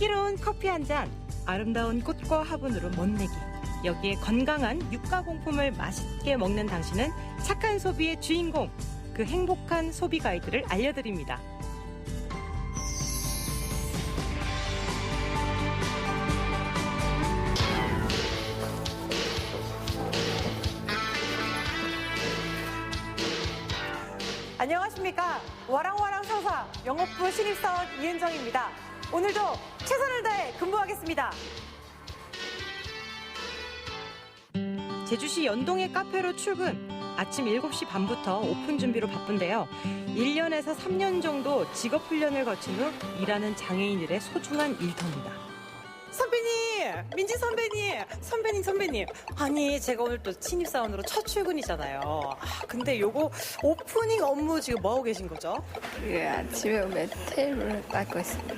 향기로운 커피 한 잔, 아름다운 꽃과 화분으로 멋내기. 여기에 건강한 육가공품을 맛있게 먹는 당신은 착한 소비의 주인공. 그 행복한 소비 가이드를 알려드립니다. 안녕하십니까. 와랑와랑 상사 영업부 신입사원 이은정입니다. 오늘도 최선을 다해 근무하겠습니다. 제주시 연동의 카페로 출근. 아침 7시 반부터 오픈 준비로 바쁜데요. 1년에서 3년 정도 직업 훈련을 거친 후 일하는 장애인들의 소중한 일터입니다. 선배님! 민지 선배님! 아니, 제가 오늘 또 신입사원으로 첫 출근이잖아요. 근데 요거 오프닝 업무 지금 뭐하고 계신 거죠? 예, 아침에 오면 테이블을 닦고 있습니다.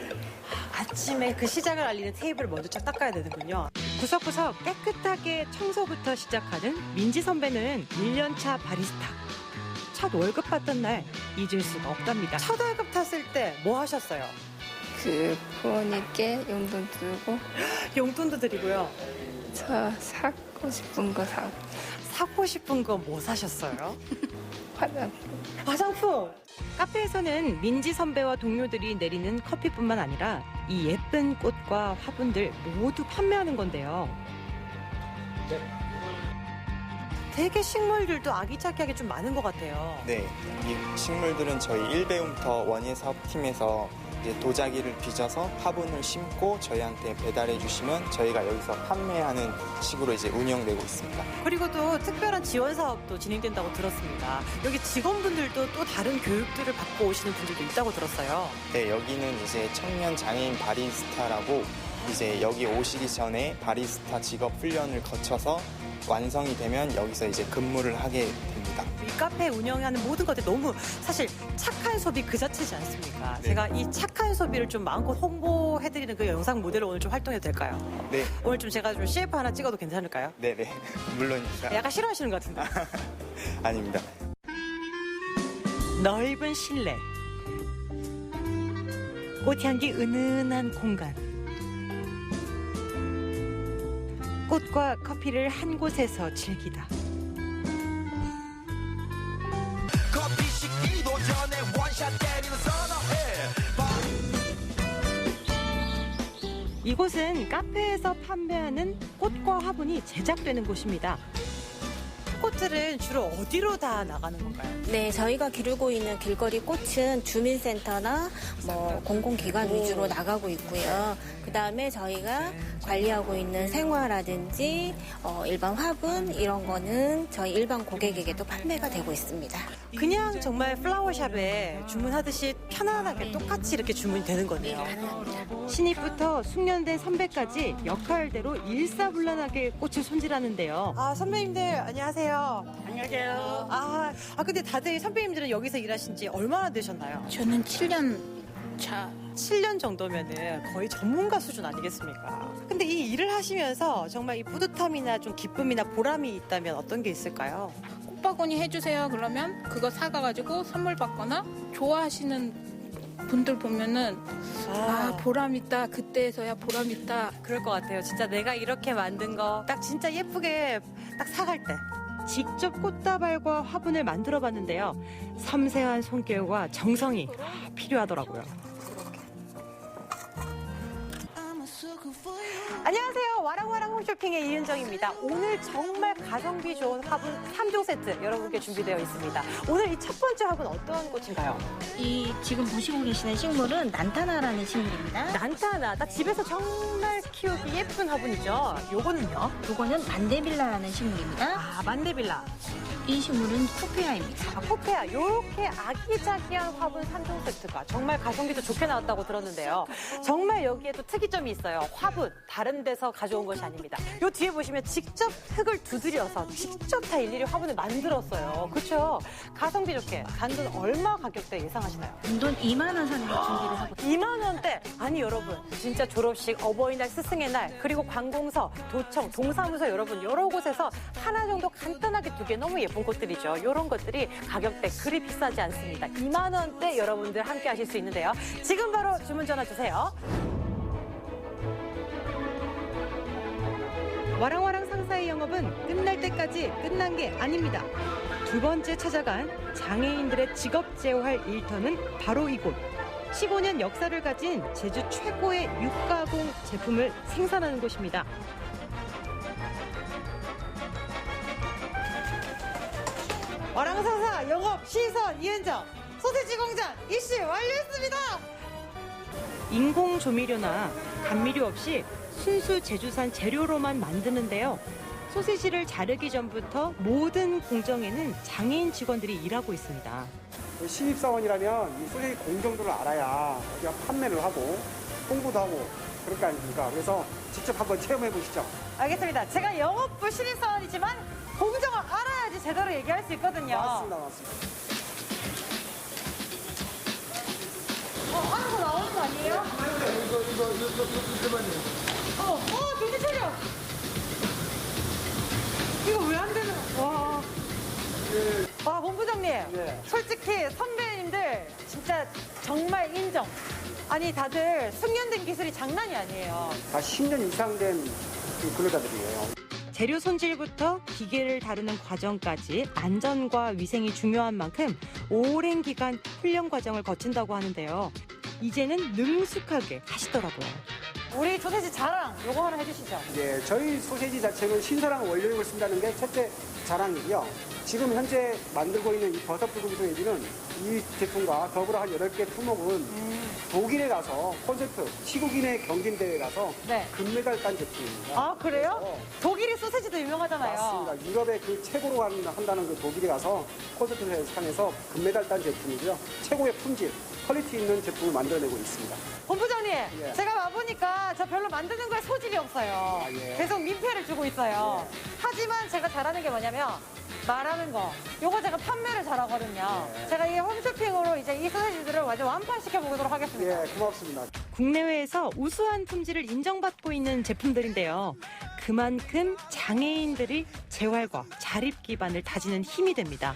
아침에 그 시작을 알리는 테이블을 먼저 쫙 닦아야 되는군요. 구석구석 깨끗하게 청소부터 시작하는 민지 선배는 1년차 바리스타. 첫 월급 받던 날 잊을 수가 없답니다. 첫 월급 탔을 때 뭐 하셨어요? 그 부모님께 용돈 주고 용돈도 드리고요. 저 사고 싶은 거 사고 사고 싶은 거 뭐 사셨어요? 화장품! 카페에서는 민지 선배와 동료들이 내리는 커피뿐만 아니라 이 예쁜 꽃과 화분들 모두 판매하는 건데요. 되게 식물들도 아기자기하게 좀 많은 것 같아요. 네, 이 식물들은 저희 1배움부터 원예 사업팀에서 이제 도자기를 빚어서 화분을 심고 저희한테 배달해 주시면 저희가 여기서 판매하는 식으로 이제 운영되고 있습니다. 그리고 또 특별한 지원 사업도 진행된다고 들었습니다. 여기 직원분들도 또 다른 교육들을 받고 오시는 분들도 있다고 들었어요. 네, 여기는 이제 청년 장애인 바리스타라고 이제 여기 오시기 전에 바리스타 직업 훈련을 거쳐서 완성이 되면 여기서 이제 근무를 하게 됩니다. 이 카페 운영하는 모든 것들이 너무 사실 착한 소비 그 자체지 않습니까? 네. 제가 이 착한 소비를 좀 마음껏 홍보해드리는 그 영상 모델로 오늘 좀 활동해도 될까요? 네, 오늘 좀 제가 좀 CF 하나 찍어도 괜찮을까요? 네네, 물론입니다. 약간 싫어하시는 것 같은데. 아닙니다. 넓은 실내, 꽃향기 은은한 공간, 꽃과 커피를 한 곳에서 즐기다. 커피 식기도 전에 원샷 때리는 선어해. 이곳은 카페에서 판매하는 꽃과 화분이 제작되는 곳입니다. 꽃들은 주로 어디로 다 나가는 건가요? 네, 저희가 기르고 있는 길거리 꽃은 주민센터나 공공기관 위주로 나가고 있고요. 그 다음에 저희가 관리하고 있는 생화라든지 일반 화분 이런 거는 저희 일반 고객에게도 판매가 되고 있습니다. 그냥 정말 플라워샵에 주문하듯이 편안하게 똑같이 이렇게 주문이 되는 거네요. 가능합니다. 신입부터 숙련된 선배까지 역할대로 일사불란하게 꽃을 손질하는데요. 아, 선배님들 안녕하세요. 안녕하세요. 근데 다들 선배님들은 여기서 일하신 지 얼마나 되셨나요? 저는 7년 차. 7년 정도면은 거의 전문가 수준 아니겠습니까? 근데 이 일을 하시면서 정말 이 뿌듯함이나 좀 기쁨이나 보람이 있다면 어떤 게 있을까요? 꽃바구니 해주세요. 그러면 그거 사가가지고 선물 받거나 좋아하시는 분들 보면은 보람 있다. 그때에서야 보람 있다. 그럴 것 같아요. 진짜 내가 이렇게 만든 거 딱 진짜 예쁘게 딱 사갈 때. 직접 꽃다발과 화분을 만들어 봤는데요. 섬세한 손길과 정성이 필요하더라고요. 안녕하세요. 와랑와랑 홈쇼핑의 이은정입니다. 오늘 정말 가성비 좋은 화분 3종 세트 여러분께 준비되어 있습니다. 오늘 이 첫 번째 화분 어떤 꽃인가요? 이 지금 보시고 계시는 식물은 난타나라는 식물입니다. 난타나. 딱 집에서 정말 키우기 예쁜 화분이죠. 요거는요? 요거는 만데빌라라는 식물입니다. 만데빌라. 이 식물은 쿠페아입니다. 포페아. 요렇게 아기자기한 화분 3종 세트가 정말 가성비도 좋게 나왔다고 들었는데요. 정말 여기에도 특이점이 있어요. 화분. 다른 데서 가져온 것이 아닙니다. 요 뒤에 보시면 직접 흙을 두드려서 직접 다 일일이 화분을 만들었어요. 그렇죠? 가성비 좋게 단돈 얼마 가격대 예상하시나요? 돈 2만 원 선으로 준비를 하고 2만 원대. 아니 여러분 진짜 졸업식, 어버이날, 스승의 날 그리고 관공서, 도청, 동사무소 여러분 여러 곳에서 하나 정도 간단하게 두개 너무 예쁜 꽃들이죠. 이런 것들이 가격대 그리 비싸지 않습니다. 2만 원대 여러분들 함께 하실 수 있는데요. 지금 바로 주문 전화 주세요. 와랑와랑 상사의 영업은 끝날 때까지 끝난 게 아닙니다. 두 번째 찾아간 장애인들의 직업 재활 일터는 바로 이곳. 15년 역사를 가진 제주 최고의 육가공 제품을 생산하는 곳입니다. 와랑상사 영업 시선 이은정 소세지 공장 입시 완료했습니다. 인공 조미료나 감미료 없이 순수 제주산 재료로만 만드는데요. 소시지를 자르기 전부터 모든 공정에는 장애인 직원들이 일하고 있습니다. 신입사원이라면 이 소세지 공정도를 알아야 우리가 판매를 하고 홍보도 하고 그럴 거 아닙니까? 그래서 직접 한번 체험해 보시죠. 알겠습니다. 제가 영업부 신입사원이지만 공정을 알아야지 제대로 얘기할 수 있거든요. 맞습니다, 맞습니다. 하는 거 나오는 거 아니에요? 정신 차려. 이거 왜 안 되는 와. 와, 본부장님. 예. 솔직히 선배님들 진짜 정말 인정. 아니, 다들 숙련된 기술이 장난이 아니에요. 다 10년 이상 된 근로자들이에요. 재료 손질부터 기계를 다루는 과정까지 안전과 위생이 중요한 만큼 오랜 기간 훈련 과정을 거친다고 하는데요. 이제는 능숙하게 하시더라고요. 우리 소세지 자랑 요거 하나 해주시죠. 예, 저희 소세지 자체는 신선한 원료를 쓴다는 게 첫째 자랑이고요. 지금 현재 만들고 있는 이 버섯 불고기 소세지는 이 제품과 더불어 한 8개 품목은 독일에 가서 콘서트, 시국인의 경진대회에 가서 네. 금메달 딴 제품입니다. 아, 그래요? 그래서 독일이 소세지도 유명하잖아요. 맞습니다. 유럽의 그 최고로 한다는 그 독일에 가서 콘서트 상에서 금메달 딴 제품이고요. 최고의 품질, 퀄리티 있는 제품을 만들어내고 있습니다. 본부장님, 예. 제가 와보니까 저 별로 만드는 거에 소질이 없어요. 예. 계속 민폐를 주고 있어요. 하지만 제가 잘하는 게 뭐냐면 말하는 거. 요거 제가 판매를 잘하거든요. 예. 제가 이 홈쇼핑으로 이제 이 소세지들을 완전 완판시켜 보도록 하겠습니다. 예, 고맙습니다. 국내외에서 우수한 품질을 인정받고 있는 제품들인데요. 그만큼 장애인들이 재활과 자립 기반을 다지는 힘이 됩니다.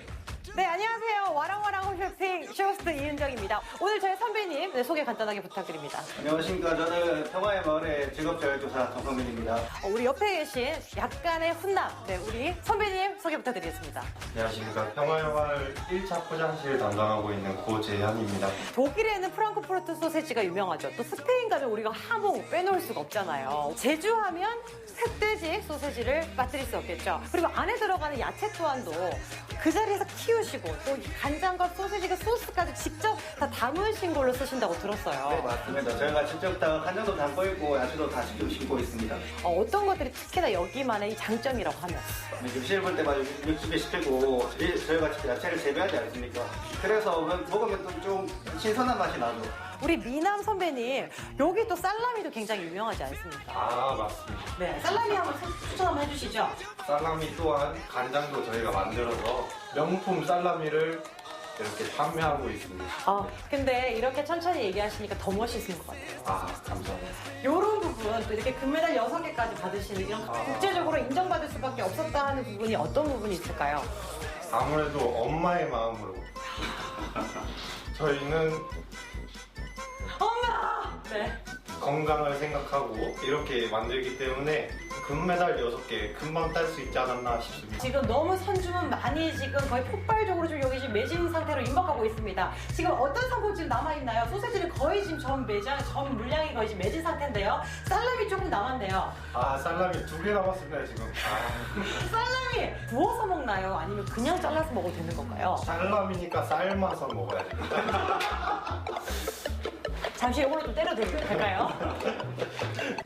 네, 안녕하세요. 와랑와랑 홈쇼핑 쇼호스트 이은정입니다. 오늘 저희 선배님 소개 간단하게 부탁드립니다. 안녕하십니까. 저는 평화의 마을의 직업재활조사 정성민입니다. 우리 옆에 계신 약간의 훈남, 네, 우리 선배님 소개 부탁드리겠습니다. 안녕하십니까. 평화의 마을 1차 포장실 담당하고 있는 고재현입니다. 독일에는 프랑크푸르트 소세지가 유명하죠. 또 스페인 가면 우리가 하몽 빼놓을 수가 없잖아요. 제주 하면 흑돼지 소세지를 빠뜨릴 수 없겠죠. 그리고 안에 들어가는 야채 또한도 그 자리에서 키우시고 또 간장과 소세지 그 소스까지 직접 다 담으신 걸로 쓰신다고 들었어요. 네, 맞습니다. 저희가 직접 다 간장도 담고 있고 야채도 다 직접 심고 있습니다. 어떤 것들이 특히나 여기만의 이 장점이라고 하면? 육식을 볼 때마다 육즙에 씹히고 저희가 직접 야채를 재배하지 않습니까? 그래서 먹으면 또 좀 신선한 맛이 나죠. 우리 미남 선배님, 여기 또 살라미도 굉장히 유명하지 않습니까? 아, 맞습니다. 네, 살라미 한번 추천 한번 해주시죠. 살라미 또한 간장도 저희가 만들어서 명품 살라미를 이렇게 판매하고 있습니다. 근데 이렇게 천천히 얘기하시니까 더 멋있는 것 같아요. 아, 감사합니다. 이런 부분, 또 이렇게 금메달 6개까지 받으시는 이런 국제적으로 인정받을 수밖에 없었다 하는 부분이 어떤 부분이 있을까요? 아무래도 엄마의 마음으로 저희는 엄마! 네. 건강을 생각하고 이렇게 만들기 때문에 금메달 6개 금방 딸 수 있지 않았나 싶습니다. 지금 너무 선주문 많이 지금 거의 폭발적으로 좀 여기 지금 매진 상태로 임박하고 있습니다. 지금 어떤 상품 지금 남아있나요? 소세지는 거의 지금 전 물량이 거의 지금 매진 상태인데요. 살라미 조금 남았네요. 아, 살라미 2개 남았습니다, 지금. 살라미 구워서 먹나요? 아니면 그냥 잘라서 먹어도 되는 건가요? 살라미니까 삶아서 먹어야 됩니다. 잠시 이걸로 좀 때려도 될까요?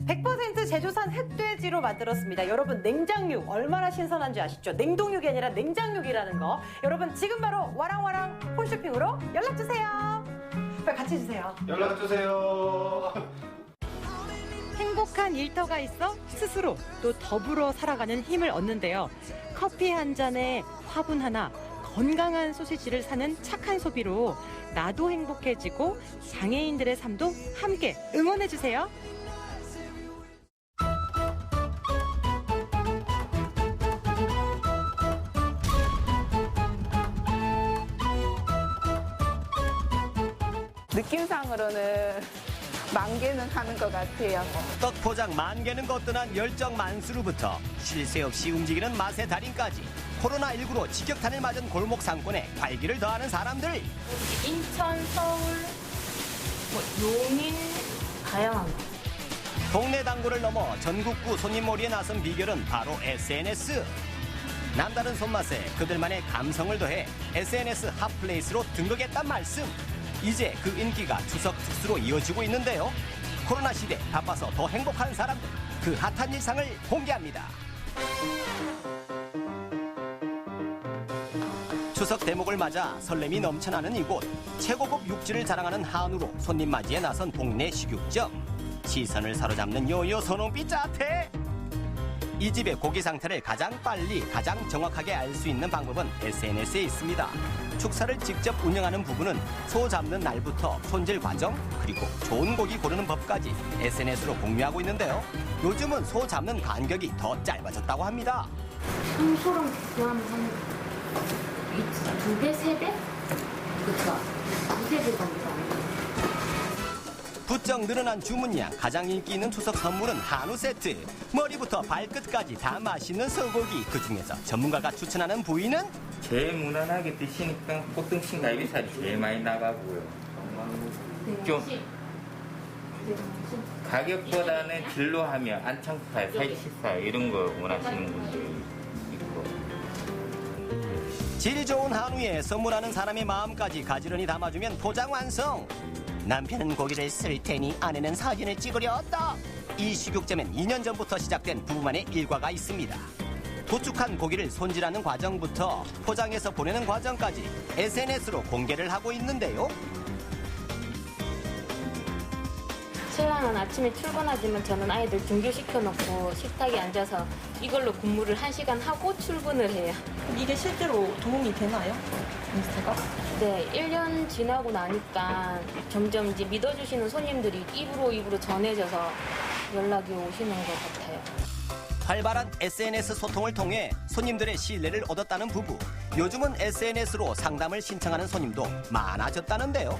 100% 제주산 흑돼지로 만들었습니다. 여러분, 냉장육 얼마나 신선한지 아시죠? 냉동육이 아니라 냉장육이라는 거. 여러분, 지금 바로 와랑와랑 홈쇼핑으로 연락주세요. 빨리 같이 해주세요. 연락주세요. 행복한 일터가 있어 스스로 또 더불어 살아가는 힘을 얻는데요. 커피 한 잔에 화분 하나, 건강한 소시지를 사는 착한 소비로 나도 행복해지고 장애인들의 삶도 함께 응원해주세요. 느낌상으로는 만 개는 하는 것 같아요. 떡 포장 만 개는 거뜬한 열정 만수르부터 쉴 새 없이 움직이는 맛의 달인까지 코로나19로 직격탄을 맞은 골목 상권에 활기를 더하는 사람들. 인천, 서울, 용인, 다양한 거. 동네 단골을 넘어 전국구 손님몰이에 나선 비결은 바로 SNS. 남다른 손맛에 그들만의 감성을 더해 SNS 핫플레이스로 등극했단 말씀. 이제 그 인기가 추석 특수로 이어지고 있는데요. 코로나 시대 바빠서 더 행복한 사람들, 그 핫한 일상을 공개합니다. 추석 대목을 맞아 설렘이 넘쳐나는 이곳. 최고급 육질을 자랑하는 한우로 손님 맞이에 나선 동네 식육점. 시선을 사로잡는 요요 선홍빛 자태. 이 집의 고기 상태를 가장 빨리 가장 정확하게 알 수 있는 방법은 SNS에 있습니다. 축사를 직접 운영하는 부부는 소 잡는 날부터 손질 과정 그리고 좋은 고기 고르는 법까지 SNS로 공유하고 있는데요. 요즘은 소 잡는 간격이 더 짧아졌다고 합니다. 소랑 비교하면 한 2배, 3배? 그쵸. 2-3배 정도. 부쩍 늘어난 주문량, 가장 인기 있는 추석 선물은 한우 세트. 머리부터 발끝까지 다 맛있는 소고기. 그중에서 전문가가 추천하는 부위는? 제일 무난하게 드시니까 꽃등심 갈비살이 제일 많이 나가고요. 좀 가격보다는 질로 하면 안창살, 살치살 이런 거 원하시는 분들 있고. 질 좋은 한우에 선물하는 사람의 마음까지 가지런히 담아주면 포장 완성. 남편은 고기를 쓸 테니 아내는 사진을 찍으려다. 이 식육점엔 2년 전부터 시작된 부부만의 일과가 있습니다. 도축한 고기를 손질하는 과정부터 포장해서 보내는 과정까지 SNS로 공개를 하고 있는데요. 신랑은 아침에 출근하지만 저는 아이들 등교시켜놓고 식탁에 앉아서 이걸로 근무를 1시간 하고 출근을 해요. 이게 실제로 도움이 되나요? 인스타가? 네, 1년 지나고 나니까 점점 이제 믿어주시는 손님들이 입으로 전해져서 연락이 오시는 것 같아요. 활발한 SNS 소통을 통해 손님들의 신뢰를 얻었다는 부부. 요즘은 SNS로 상담을 신청하는 손님도 많아졌다는데요.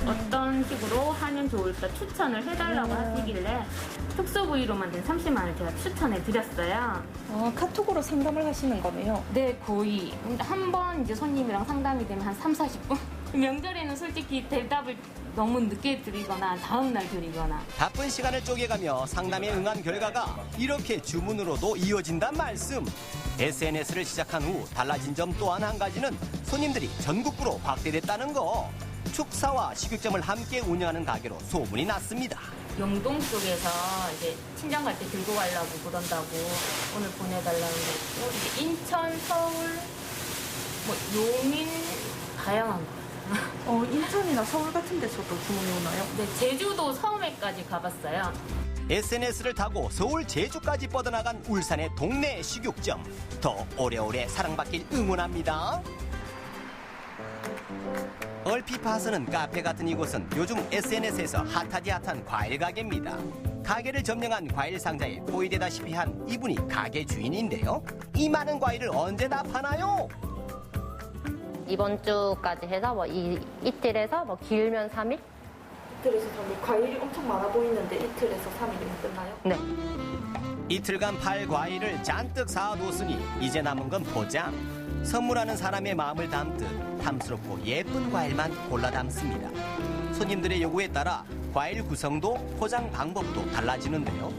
어떤 식으로 하면 좋을까 추천을 해달라고 하시길래 특수 부위로 만든 30만을 제가 추천해 드렸어요. 카톡으로 상담을 하시는 거네요. 네, 거의. 한 번 이제 손님이랑 상담이 되면 한 3-40분? 명절에는 솔직히 대답을 너무 늦게 드리거나 다음날 드리거나. 바쁜 시간을 쪼개가며 상담에 응한 결과가 이렇게 주문으로도 이어진단 말씀. SNS를 시작한 후 달라진 점 또한 한 가지는 손님들이 전국구로 확대됐다는 거. 축사와 식육점을 함께 운영하는 가게로 소문이 났습니다. 영동 쪽에서 이제 친정 갈 때 들고 가려고 그런다고 오늘 보내달라는 거 있고, 이제 인천, 서울, 용인, 다양한 거. 인천이나 서울 같은 데서도 주문이 오나요? 네, 제주도 섬에까지 가봤어요. SNS를 타고 서울, 제주까지 뻗어나간 울산의 동네 식육점. 더 오래오래 사랑받길 응원합니다. 얼핏 봐서는 카페 같은 이곳은 요즘 SNS에서 핫하디 핫한 과일 가게입니다. 가게를 점령한 과일 상자에 포위되다시피 한 이분이 가게 주인인데요. 이 많은 과일을 언제 다 파나요? 이번 주까지 해서 이틀에서 길면 3일? 이틀에서 3일. 과일이 엄청 많아 보이는데 이틀에서 3일이면 끝나요? 네. 이틀간 팔 과일을 잔뜩 사두었으니 이제 남은 건 포장. 선물하는 사람의 마음을 담듯 탐스럽고 예쁜 과일만 골라 담습니다. 손님들의 요구에 따라 과일 구성도 포장 방법도 달라지는데요.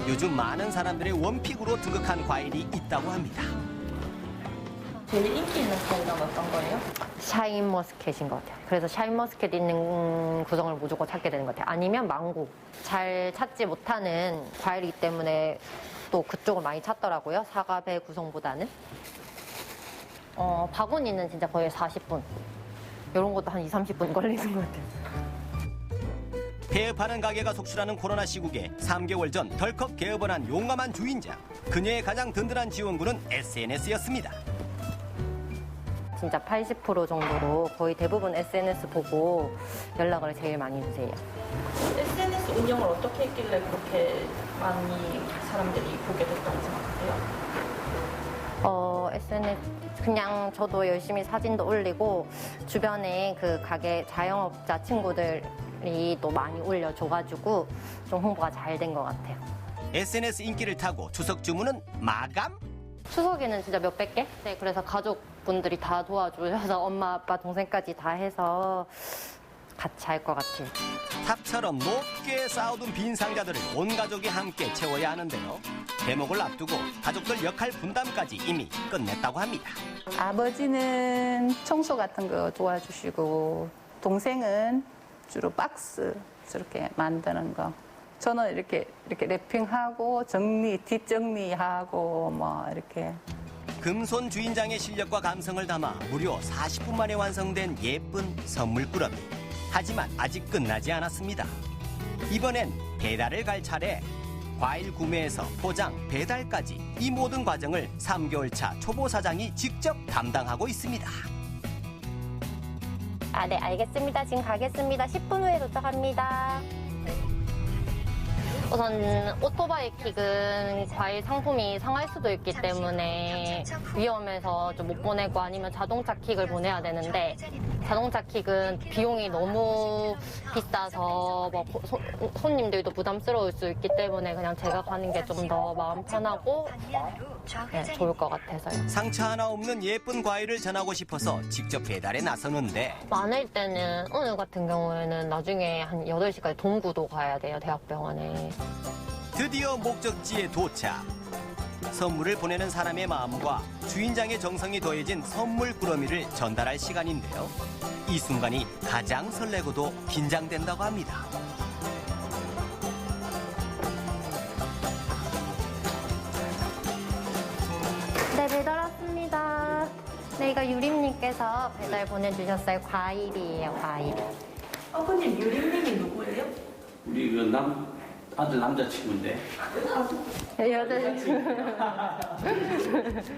요즘 많은 사람들의 원픽으로 등극한 과일이 있다고 합니다. 제일 인기 있는 과일은 어떤 거예요? 샤인머스켓인 것 같아요. 그래서 샤인머스켓 있는 구성을 무조건 찾게 되는 것 같아요. 아니면 망고. 잘 찾지 못하는 과일이기 때문에 또 그쪽을 많이 찾더라고요. 사과, 배 구성보다는. 바구니는 진짜 거의 40분. 이런 것도 한 20-30분 걸리는 것 같아요. 폐업하는 가게가 속출하는 코로나 시국에 3개월 전 덜컥 개업을 한 용감한 주인장. 그녀의 가장 든든한 지원군은 SNS였습니다. 진짜 80% 정도로 거의 대부분 SNS 보고 연락을 제일 많이 주세요. SNS 운영을 어떻게 했길래 그렇게 많이 사람들이 보게 됐다고 생각하세요? SNS 그냥 저도 열심히 사진도 올리고 주변에 그 가게 자영업자 친구들 댓글이 또 많이 올려줘가지고 좀 홍보가 잘 된 것 같아요. SNS 인기를 타고 추석 주문은 마감? 추석에는 진짜 몇백 개? 네, 그래서 가족분들이 다 도와주셔서 엄마, 아빠, 동생까지 다 해서 같이 할 것 같아요. 탑처럼 높게 쌓아둔 빈 상자들을 온 가족이 함께 채워야 하는데요. 대목을 앞두고 가족들 역할 분담까지 이미 끝냈다고 합니다. 아버지는 청소 같은 거 도와주시고 동생은 주로 박스 저렇게 만드는 거. 저는 이렇게 랩핑하고 뒷정리하고 뭐 이렇게. 금손 주인장의 실력과 감성을 담아 무려 40분 만에 완성된 예쁜 선물 꾸러미. 하지만 아직 끝나지 않았습니다. 이번엔 배달을 갈 차례. 과일 구매에서 포장, 배달까지 이 모든 과정을 3개월 차 초보 사장이 직접 담당하고 있습니다. 아, 네, 알겠습니다. 지금 가겠습니다. 10분 후에 도착합니다. 우선 오토바이 킥은 과일 상품이 상할 수도 있기 때문에 위험해서 좀 못 보내고 아니면 자동차 킥을 보내야 되는데 자동차 킥은 비용이 너무 비싸서 뭐 손님들도 부담스러울 수 있기 때문에 그냥 제가 가는 게 좀 더 마음 편하고 네, 좋을 것 같아서요. 상처 하나 없는 예쁜 과일을 전하고 싶어서 직접 배달에 나서는데 많을 때는 오늘 같은 경우에는 나중에 한 8시까지 동구도 가야 돼요, 대학병원에. 드디어 목적지에 도착. 선물을 보내는 사람의 마음과 주인장의 정성이 더해진 선물 꾸러미를 전달할 시간인데요. 이 순간이 가장 설레고도 긴장된다고 합니다. 네, 배달 왔습니다. 네, 이거 유림님께서 배달 보내주셨어요. 과일이에요, 과일. 어머님, 유림님이 누구예요? 우리 그 아들 남자친구인데.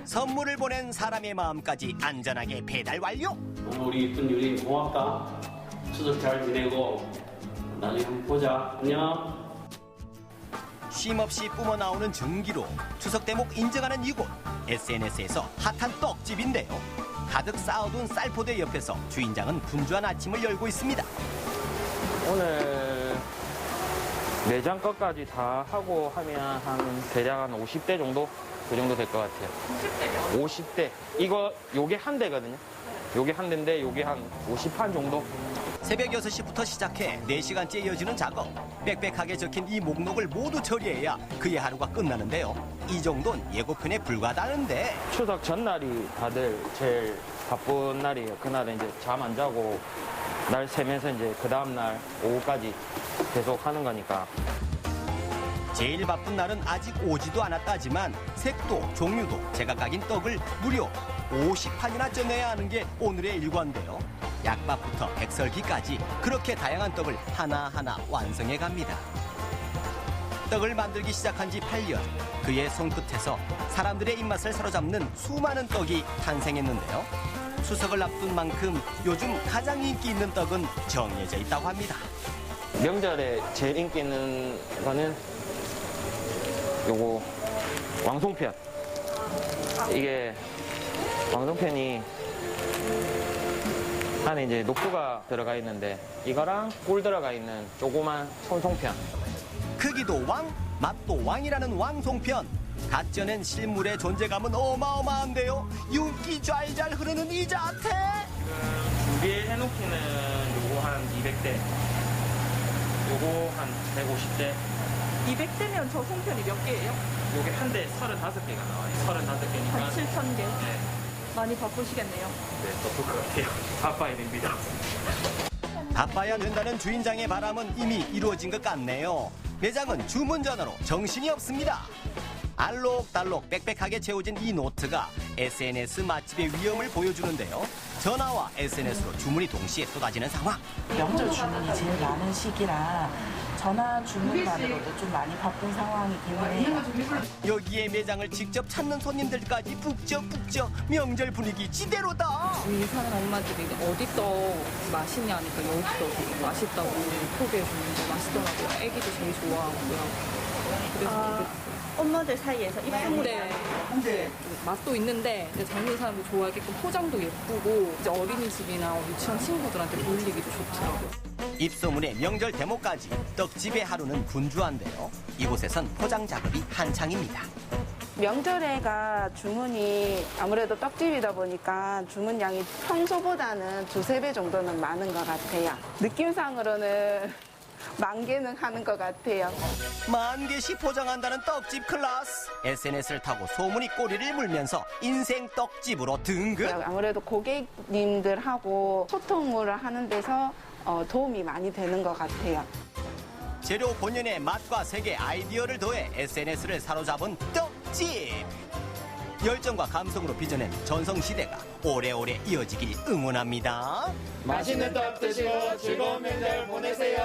선물을 보낸 사람의 마음까지 안전하게 배달 완료. 우리 이쁜 유림 고맙다. 추석 잘 지내고 나중에 한번 보자. 안녕. 쉼없이 뿜어나오는 증기로 추석 대목 인증하는 이곳. SNS에서 핫한 떡집인데요. 가득 쌓아둔 쌀포대 옆에서 주인장은 분주한 아침을 열고 있습니다. 오늘 매장 것까지 다 하고 하면 대략 한 50대 정도? 그 정도 될 것 같아요. 50대? 50대. 요게 한 대거든요. 요게 한 대인데 요게 한 50판 정도? 새벽 6시부터 시작해 4시간째 이어지는 작업. 빽빽하게 적힌 이 목록을 모두 처리해야 그의 하루가 끝나는데요. 이 정도는 예고편에 불과하다는데. 추석 전날이 다들 제일 바쁜 날이에요. 그날은 이제 잠 안 자고 날 새면서 이제 그 다음날 오후까지 계속 하는 거니까. 제일 바쁜 날은 아직 오지도 않았다지만 색도 종류도 제각각인 떡을 무려 50판이나 쪄내야 하는 게 오늘의 일과인데요. 약밥부터 백설기까지 그렇게 다양한 떡을 하나하나 완성해 갑니다. 떡을 만들기 시작한 지 8년. 그의 손끝에서 사람들의 입맛을 사로잡는 수많은 떡이 탄생했는데요. 추석을 앞둔 만큼 요즘 가장 인기 있는 떡은 정해져 있다고 합니다. 명절에 제일 인기 있는 거는 요거 왕송편. 이게 왕송편이 안에 이제 녹두가 들어가 있는데 이거랑 꿀 들어가 있는 조그만 손송편. 크기도 왕, 맛도 왕이라는 왕송편. 갓 쪄낸 실물의 존재감은 어마어마한데요. 윤기 좔좔 흐르는 이 자태. 준비해놓기는 요거 한 200대, 요거 한 150대. 200대면 저 송편이 몇 개예요? 요게 한 대 35개가 나와요. 35개니까. 한 7,000개. 네. 많이 바쁘시겠네요. 네, 바쁠 것 같아요. 바빠야 됩니다. 바빠야 된다는 주인장의 바람은 이미 이루어진 것 같네요. 매장은 주문 전화로 정신이 없습니다. 알록달록 빽빽하게 채워진 이 노트가 SNS 맛집의 위험을 보여주는데요. 전화와 SNS로 주문이 동시에 쏟아지는 상황. 명절 주문이 제일 많은 시기라 전화 주문만으로도 좀 많이 바쁜 상황이긴 해요. 여기에 매장을 직접 찾는 손님들까지 북적북적 명절 분위기 지대로다. 주위 사는 엄마들이 어디 떡 맛있냐 하니까 여기 떡 되게 맛있다고 소개해 주는데 맛있더라고요. 애기도 제일 좋아하고요. 그래서 엄마들 사이에서 입소문이 네. 맛도 있는데 젊은 사람들 좋아하게끔 포장도 예쁘고 이제 어린이집이나 유치원 친구들한테 보이기도 좋더라고요. 입소문의 명절 대목까지 떡집의 하루는 분주한데요. 이곳에선 포장 작업이 한창입니다. 명절에가 주문이 아무래도 떡집이다 보니까 주문량이 평소보다는 2-3배 정도는 많은 것 같아요. 느낌상으로는 10,000개는 하는 것 같아요. 10,000개씩 포장한다는 떡집 클래스. SNS를 타고 소문이 꼬리를 물면서 인생 떡집으로 등극. 아무래도 고객님들하고 소통을 하는 데서 도움이 많이 되는 것 같아요. 재료 본연의 맛과 색의 아이디어를 더해 SNS를 사로잡은 떡집. 열정과 감성으로 빚어낸 전성시대가 오래오래 이어지길 응원합니다. 맛있는 떡 드시고 즐거운 명절 보내세요.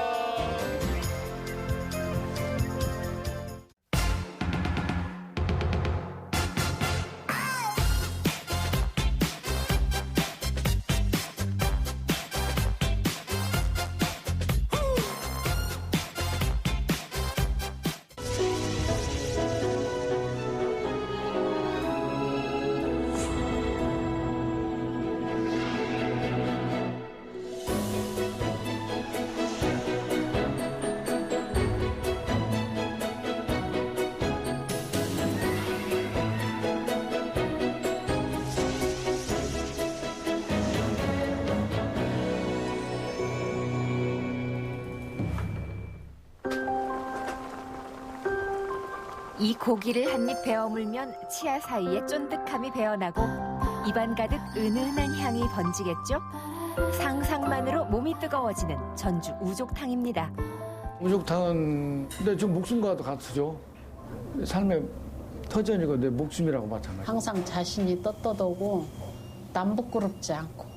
이 고기를 한 입 베어 물면 치아 사이에 쫀득함이 배어나고 입안 가득 은은한 향이 번지겠죠? 상상만으로 몸이 뜨거워지는 전주 우족탕입니다. 우족탕은 근데 좀 목숨과도 같으죠. 삶의 터전이고 내 목숨이라고 마찬가지. 항상 자신이 떳떳하고 남 부끄럽지 않고.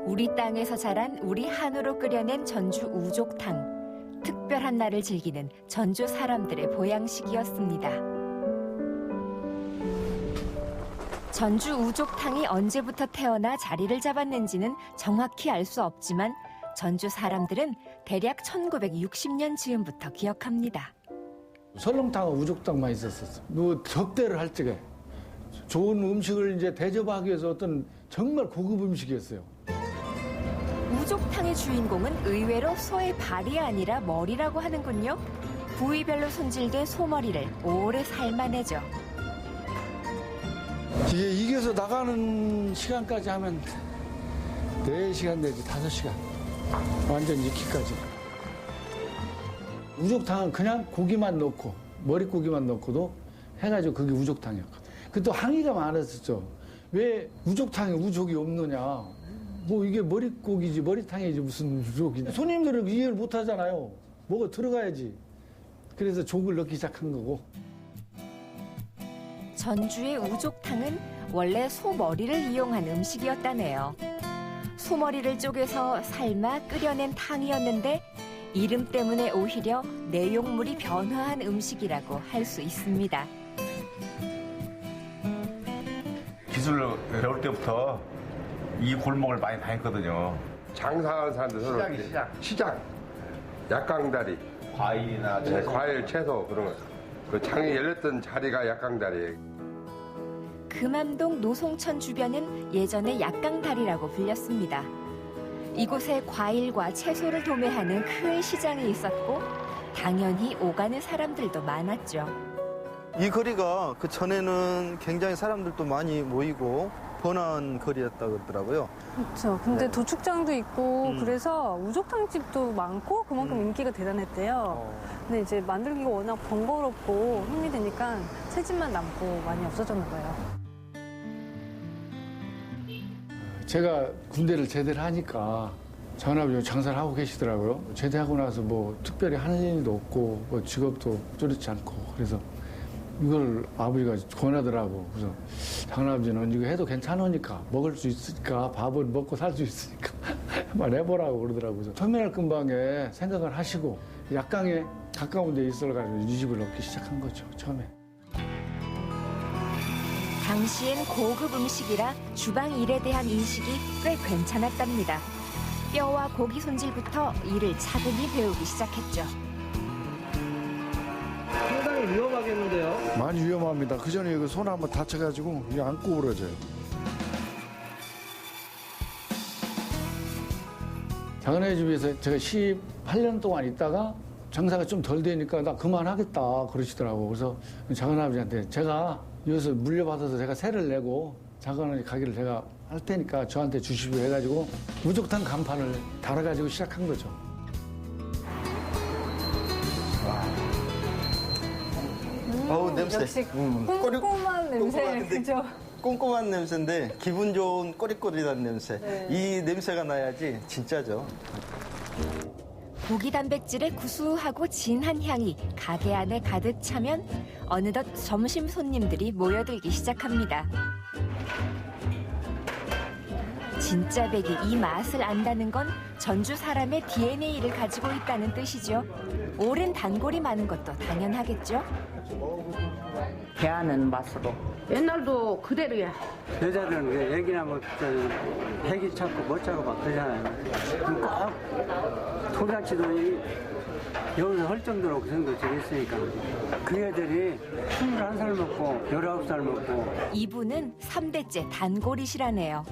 우리 땅에서 자란 우리 한우로 끓여낸 전주 우족탕. 특별한 날을 즐기는 전주 사람들의 보양식이었습니다. 전주 우족탕이 언제부터 태어나 자리를 잡았는지는 정확히 알 수 없지만 전주 사람들은 대략 1960년 즈음부터 기억합니다. 설렁탕은 우족탕만 있었었어. 뭐 접대를 할 적에 좋은 음식을 이제 대접하기 위해서 어떤 정말 고급 음식이었어요. 우족탕의 주인공은 의외로 소의 발이 아니라 머리라고 하는군요. 부위별로 손질된 소머리를 오래 삶아내죠. 이게 익혀서 나가는 시간까지 하면 4시간 내지 5시간. 완전 익히까지. 우족탕은 그냥 고기만 넣고 머릿고기만 넣고도 해가지고 그게 우족탕이었거든. 그 또 항의가 많았었죠. 왜 우족탕에 우족이 없느냐. 뭐 이게 머릿고기지 머리탕이지 무슨 우족이냐. 손님들은 이해를 못 하잖아요. 뭐가 들어가야지. 그래서 족을 넣기 시작한 거고. 전주의 우족탕은 원래 소머리를 이용한 음식이었다네요. 소머리를 쪼개서 삶아 끓여낸 탕이었는데 이름 때문에 오히려 내용물이 변화한 음식이라고 할 수 있습니다. 기술을 배울 때부터 이 골목을 많이 다녔거든요. 장사하는 사람들 서로 시장, 약강다리, 과일이나 네, 과일, 채소 그런 거. 그 장이 열렸던 자리가 약강다리. 금암동 노송천 주변은 예전에 약강다리라고 불렸습니다. 이곳에 과일과 채소를 도매하는 큰 시장이 있었고 당연히 오가는 사람들도 많았죠. 이 거리가 그 전에는 굉장히 사람들도 많이 모이고 번화한 거리였다고 그러더라고요. 그렇죠. 근데 도축장도 있고 그래서 우족탕집도 많고 그만큼 인기가 대단했대요. 근데 이제 만들기가 워낙 번거롭고 힘이 드니까 새 집만 남고 많이 없어졌나 봐요. 제가 군대를 제대를 하니까 전화로 장사를 하고 계시더라고요. 제대하고 나서 뭐 특별히 하는 일도 없고 뭐 직업도 뚜렷지 않고 그래서 이걸 아버지가 권하더라고. 그래서 장남아버지는 이거 해도 괜찮으니까 먹을 수 있으니까 밥은 먹고 살 수 있으니까 한번 해보라고 그러더라고요. 그래서 터미널 근방에 생각을 하시고 약강에 가까운 데 있어가지고 이 집을 넣기 시작한 거죠. 처음에. 당시엔 고급 음식이라 주방 일에 대한 인식이 꽤 괜찮았답니다. 뼈와 고기 손질부터 일을 차분히 배우기 시작했죠. 상당히 위험하겠는데요? 많이 위험합니다. 그 전에 이거 손 한번 다쳐가지고 이게 안 구부러져요. 작은 집에서 제가 18년 동안 있다가 장사가 좀 덜 되니까 나 그만하겠다 그러시더라고. 그래서 작은아버지한테 제가 여기서 물려받아서 제가 세를 내고 작은아버지 가게를 제가 할 테니까 저한테 주시고 해가지고 우족탕 간판을 달아가지고 시작한 거죠. 어우, 냄새. 역시 꼼꼼한 냄새, 그죠? 꼼꼼한 냄새인데 기분 좋은 꼬릿꼬릿한 냄새. 네. 이 냄새가 나야지 진짜죠. 고기 단백질의 구수하고 진한 향이 가게 안에 가득 차면 어느덧 점심 손님들이 모여들기 시작합니다. 진짜 백이 이 맛을 안다는 건 전주 사람의 DNA를 가지고 있다는 뜻이죠. 오랜 단골이 많은 것도 당연하겠죠. 배하는 맛으로. 옛날도 그대로야. 여자들은 애기나 뭐 애기 찾고 못 찾고 막 그러잖아요. 꼭 돌잔치도 여기서 할 정도로 그 정도 지냈으니까 그 애들이 21살 먹고 19살 먹고. 이분은 3대째 단골이시라네요.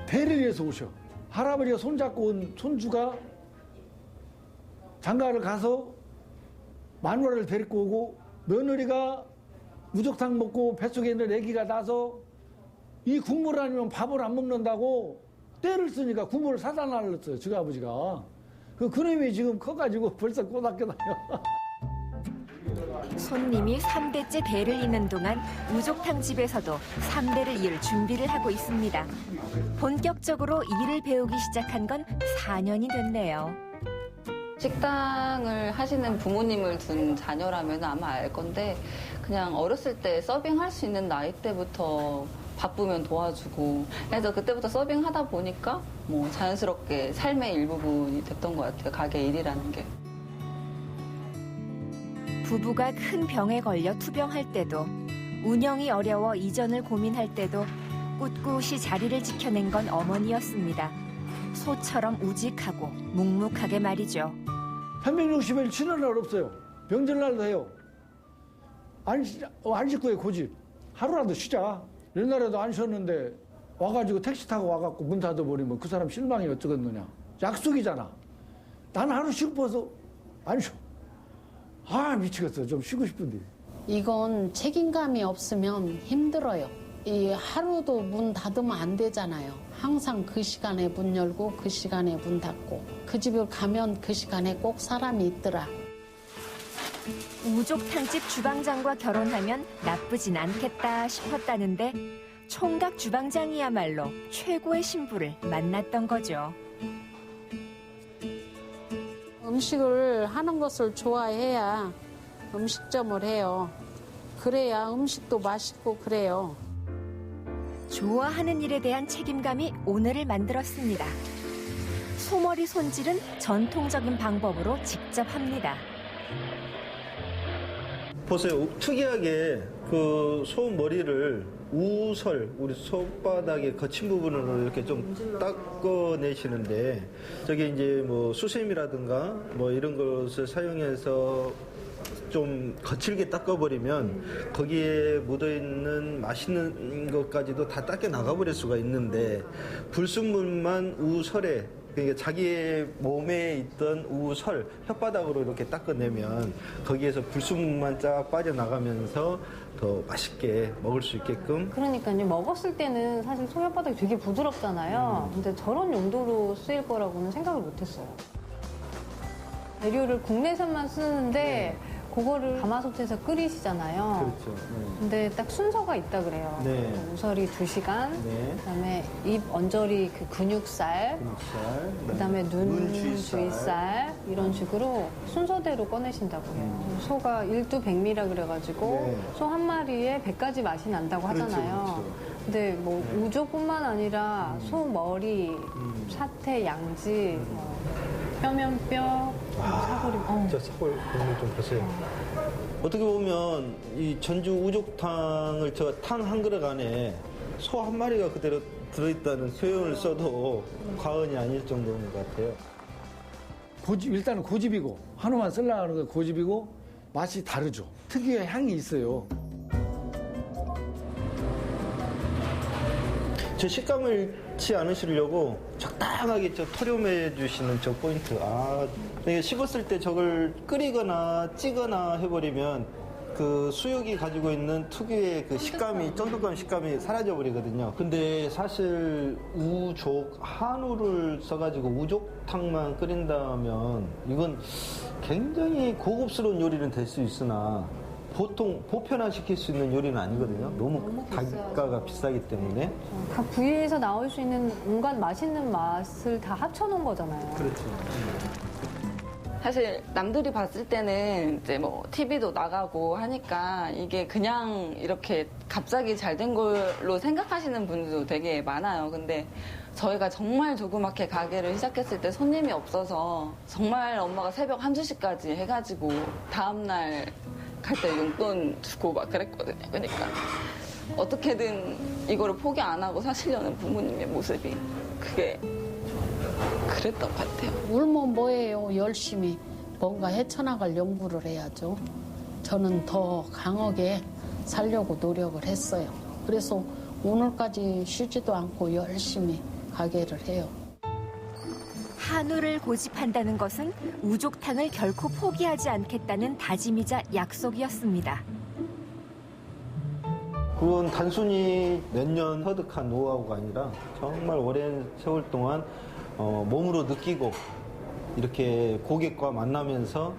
대리에서 오셔. 할아버지가 손잡고 온 손주가 장가를 가서 마누라를 데리고 오고 며느리가 우족탕 먹고 뱃속에 있는 애기가 나서 이 국물 아니면 밥을 안 먹는다고 떼를 쓰니까 국물을 사다 날렸어요. 저희 아버지가. 그놈이 지금 커가지고 벌써 고등학교 다녀. 손님이 3대째 대를 잇는 동안 우족탕 집에서도 3대를 이을 준비를 하고 있습니다. 본격적으로 일을 배우기 시작한 건 4년이 됐네요. 식당을 하시는 부모님을 둔 자녀라면 아마 알 건데 그냥 어렸을 때 서빙할 수 있는 나이 때부터 바쁘면 도와주고 그래서 그때부터 서빙하다 보니까 뭐 자연스럽게 삶의 일부분이 됐던 것 같아요. 가게 일이라는 게. 부부가 큰 병에 걸려 투병할 때도 운영이 어려워 이전을 고민할 때도 꿋꿋이 자리를 지켜낸 건 어머니였습니다. 소처럼 우직하고 묵묵하게 말이죠. 360일 쉬는 날 없어요. 명절날도 해요. 안 씻고 해 고집. 하루라도 쉬자. 옛날에도 안 쉬었는데 와가지고 택시 타고 와갖고 문 닫아버리면 그 사람 실망이 어쩌겠느냐. 약속이잖아. 난 하루 쉬고서 안 쉬어. 아 미치겠어. 좀 쉬고 싶은데. 이건 책임감이 없으면 힘들어요. 이 하루도 문 닫으면 안 되잖아요. 항상 그 시간에 문 열고 그 시간에 문 닫고 그 집을 가면 그 시간에 꼭 사람이 있더라. 우족탕집 주방장과 결혼하면 나쁘진 않겠다 싶었다는데 총각 주방장이야말로 최고의 신부를 만났던 거죠. 음식을 하는 것을 좋아해야 음식점을 해요. 그래야 음식도 맛있고 그래요. 좋아하는 일에 대한 책임감이 오늘을 만들었습니다. 소머리 손질은 전통적인 방법으로 직접 합니다. 보세요. 특이하게 그 소 머리를 우설, 우리 손바닥의 거친 부분으로 이렇게 좀 닦아내시는데 저게 이제 뭐 수세미라든가 뭐 이런 것을 사용해서 좀 거칠게 닦아버리면 거기에 묻어있는 맛있는 것까지도 다 닦여 나가버릴 수가 있는데 불순물만 우설에 그러니까 자기의 몸에 있던 우설, 혓바닥으로 이렇게 닦아내면 거기에서 불순물만 쫙 빠져나가면서 더 맛있게 먹을 수 있게끔. 그러니까요. 먹었을 때는 사실 소혓바닥이 되게 부드럽잖아요. 근데 저런 용도로 쓰일 거라고는 생각을 못했어요. 재료를 국내산만 쓰는데 그거를 가마솥에서 끓이시잖아요. 그렇죠. 네. 근데 딱 순서가 있다 그래요. 네. 우설이 2시간, 네. 그다음에 입 언저리 그 근육살, 그다음에 눈 주위살 이런 식으로 순서대로 꺼내신다고 해요. 소가 일두백미라 그래가지고 네. 소 한 마리에 100가지 맛이 난다고 하잖아요. 그렇죠. 근데 뭐 우조뿐만 아니라 소 머리, 사태, 양지, 뭐 뼈면뼈, 사골이. 저 사골 국물 좀 보세요. 어떻게 보면 이 전주 우족탕을 저 탕 한 그릇 안에 소 한 마리가 그대로 들어있다는 표현을 써도 과언이 아닐 정도인 것 같아요. 고집, 일단은 고집이고 한우만 쓰려고 하는 건 고집이고 맛이 다르죠. 특유의 향이 있어요. 저 식감을 잃지 않으시려고 적당하게 토렴해 주시는 저 포인트. 이게 씹었을 때 저걸 끓이거나 찌거나 해버리면 그 수육이 가지고 있는 특유의 그 식감이, 쫀득한 식감이 사라져 버리거든요. 근데 사실 우족, 한우를 써가지고 우족탕만 끓인다면 이건 굉장히 고급스러운 요리는 될 수 있으나 보통 보편화시킬 수 있는 요리는 아니거든요. 너무 단가가 비싸기 때문에. 각 부위에서 나올 수 있는 온갖 맛있는 맛을 다 합쳐놓은 거잖아요. 그렇죠. 사실 남들이 봤을 때는 이제 뭐 TV도 나가고 하니까 이게 그냥 이렇게 갑자기 잘 된 걸로 생각하시는 분들도 되게 많아요. 근데 저희가 정말 조그맣게 가게를 시작했을 때 손님이 없어서 정말 엄마가 새벽 1-2시까지 해가지고 다음날 갈 때 용돈 주고 막 그랬거든요. 그러니까 어떻게든 이거를 포기 안 하고 사시려는 부모님의 모습이 그게 그랬던 것 같아요. 울면 뭐예요? 열심히 뭔가 헤쳐나갈 연구를 해야죠. 저는 더 강하게 살려고 노력을 했어요. 그래서 오늘까지 쉬지도 않고 열심히 가게를 해요. 한우를 고집한다는 것은 우족탕을 결코 포기하지 않겠다는 다짐이자 약속이었습니다. 그건 단순히 몇 년 터득한 노하우가 아니라 정말 오랜 세월 동안 몸으로 느끼고 이렇게 고객과 만나면서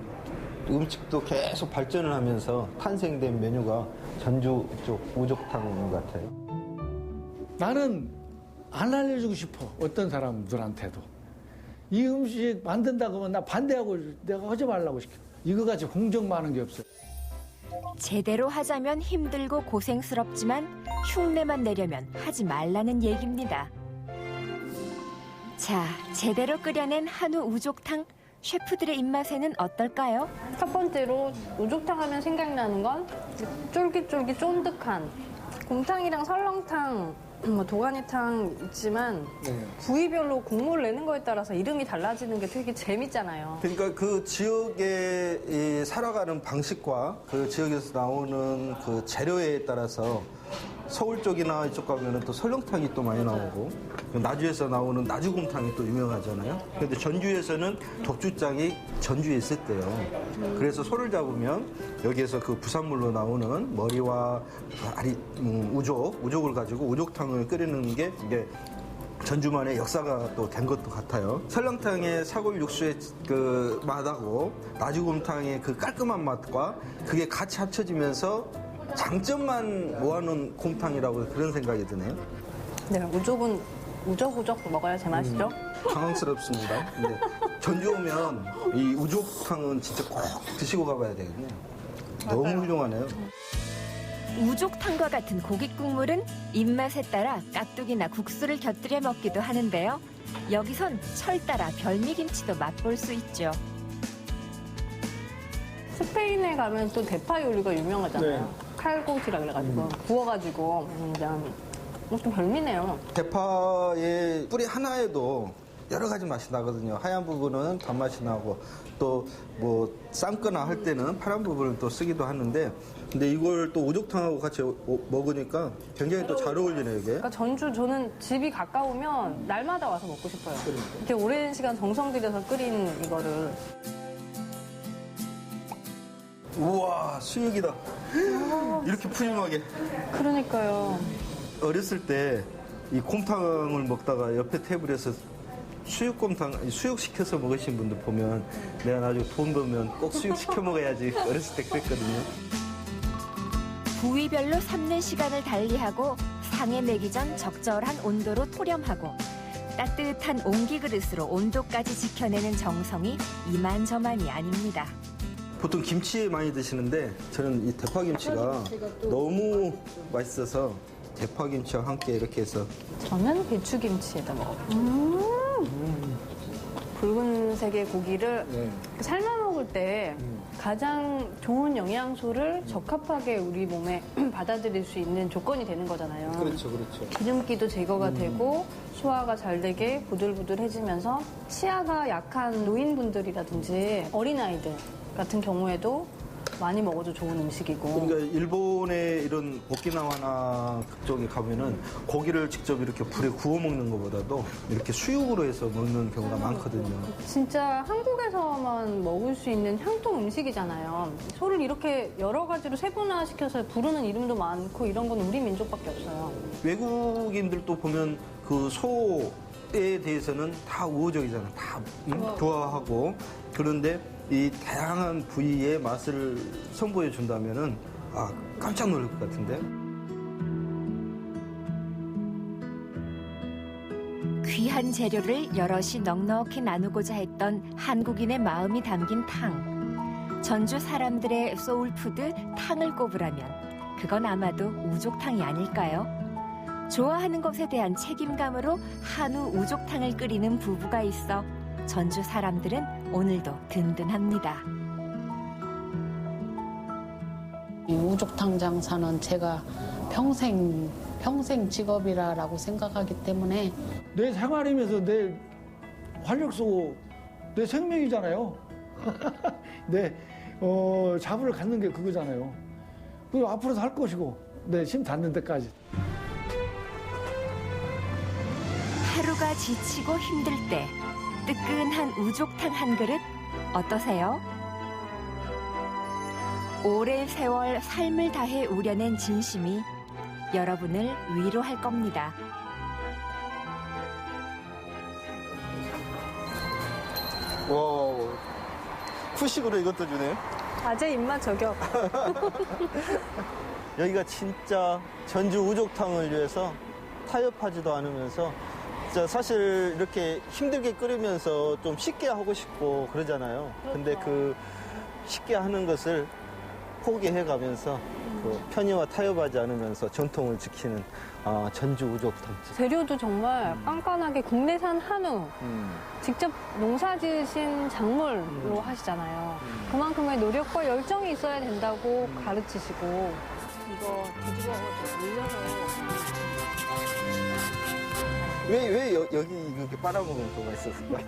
음식도 계속 발전을 하면서 탄생된 메뉴가 전주 쪽 우족탕인 것 같아요. 나는 안 알려주고 싶어. 어떤 사람들한테도. 이 음식 만든다고 하면 나 반대하고 내가 하지 말라고 시켜. 이거 같이 공정 많은 게 없어요. 제대로 하자면 힘들고 고생스럽지만 흉내만 내려면 하지 말라는 얘기입니다. 자, 제대로 끓여낸 한우 우족탕, 셰프들의 입맛에는 어떨까요? 첫 번째로 우족탕 하면 생각나는 건 쫄깃쫄깃 쫀득한 곰탕이랑 설렁탕, 뭐 도가니탕 있지만 부위별로 국물을 내는 거에 따라서 이름이 달라지는 게 되게 재밌잖아요. 그러니까 그 지역에 살아가는 방식과 그 지역에서 나오는 그 재료에 따라서 서울 쪽이나 이쪽 가면은 또 설렁탕이 또 많이 나오고 나주에서 나오는 나주곰탕이 또 유명하잖아요. 근데 전주에서는 독주장이 전주에 있을 때요. 그래서 소를 잡으면 여기에서 그 부산물로 나오는 머리와 우족을 가지고 우족탕을 끓이는 게 이게 전주만의 역사가 또 된 것도 같아요. 설렁탕의 사골 육수의 그 맛하고 나주곰탕의 그 깔끔한 맛과 그게 같이 합쳐지면서 장점만 모아놓은 곰탕이라고 그런 생각이 드네요. 네, 우족은 우적우적 먹어야 제맛이죠? 당황스럽습니다. 근데 전주 오면 이 우족탕은 진짜 꼭 드시고 가봐야 되겠네요. 너무 훌륭하네요. 우족탕과 같은 고깃 국물은 입맛에 따라 깍두기나 국수를 곁들여 먹기도 하는데요. 여기선 철 따라 별미김치도 맛볼 수 있죠. 스페인에 가면 또 대파 요리가 유명하잖아요. 네. 칼국이라 그래가지고 구워가지고 그냥 좀 별미네요. 대파의 뿌리 하나에도 여러 가지 맛이 나거든요. 하얀 부분은 단맛이 나고 또 뭐 삶거나 할 때는 파란 부분을 또 쓰기도 하는데 근데 이걸 또 우족탕하고 같이 먹으니까 굉장히 또 잘 어울리네요, 이게. 그러니까 전주 저는 집이 가까우면 날마다 와서 먹고 싶어요. 이렇게 오랜 시간 정성 들여서 끓인 이거를. 우와, 수육이다. 이렇게 푸짐하게. 그러니까요. 어렸을 때 이 곰탕을 먹다가 옆에 테이블에서 수육곰탕, 수육 시켜서 먹으신 분들 보면 내가 나중에 돈 벌면 꼭 수육 시켜 먹어야지. 어렸을 때 그랬거든요. 부위별로 삶는 시간을 달리하고 상에 매기 전 적절한 온도로 토렴하고 따뜻한 옹기 그릇으로 온도까지 지켜내는 정성이 이만저만이 아닙니다. 보통 김치에 많이 드시는데 저는 이 대파김치가 너무 맛있어서 대파김치와 함께 이렇게 해서 저는 배추김치에다 먹어요. 붉은색의 고기를 삶아 먹을 때 가장 좋은 영양소를 적합하게 우리 몸에 받아들일 수 있는 조건이 되는 거잖아요. 그렇죠, 그렇죠. 기름기도 제거가 되고 소화가 잘 되게 부들부들해지면서 치아가 약한 노인분들이라든지 어린아이들 같은 경우에도 많이 먹어도 좋은 음식이고. 그러니까 일본의 이런 오키나와나 그쪽에 가면은 고기를 직접 이렇게 불에 구워 먹는 것보다도 이렇게 수육으로 해서 먹는 경우가 많거든요. 진짜 한국에서만 먹을 수 있는 향토 음식이잖아요. 소를 이렇게 여러 가지로 세분화시켜서 부르는 이름도 많고 이런 건 우리 민족밖에 없어요. 외국인들도 보면 그 소에 대해서는 다 우호적이잖아요. 다 좋아하고. 그런데 이 다양한 부위의 맛을 선보여 준다면은 깜짝 놀랄 것 같은데. 귀한 재료를 여럿이 넉넉히 나누고자 했던 한국인의 마음이 담긴 탕. 전주 사람들의 소울푸드 탕을 꼽으라면 그건 아마도 우족탕이 아닐까요? 좋아하는 것에 대한 책임감으로 한우 우족탕을 끓이는 부부가 있어 전주 사람들은 오늘도 든든합니다. 이 우족탕 장사는 제가 평생 직업이라고 생각하기 때문에 내 생활이면서 내 활력 쏘고 내 생명이잖아요. 내 자부를 갖는 게 그거잖아요. 그리고 앞으로도 할 것이고 내 힘 닿는 데까지. 하루가 지치고 힘들 때 뜨끈한 우족탕 한 그릇 어떠세요? 오랜 세월 삶을 다해 우려낸 진심이 여러분을 위로할 겁니다. 와, 후식으로 이것도 주네요. 아재 입맛 저격. 여기가 진짜 전주 우족탕을 위해서 타협하지도 않으면서 진짜 사실 이렇게 힘들게 끓이면서 좀 쉽게 하고 싶고 그러잖아요. 근데 그 쉽게 하는 것을 포기해가면서 그 편의와 타협하지 않으면서 전통을 지키는 전주 우족탕집. 재료도 정말 깐깐하게 국내산 한우, 직접 농사 지으신 작물로 하시잖아요. 그만큼의 노력과 열정이 있어야 된다고 가르치시고. 이거 뒤집어서 올려서. 왜 여기 이렇게 빨아먹으면 더 맛있었을까?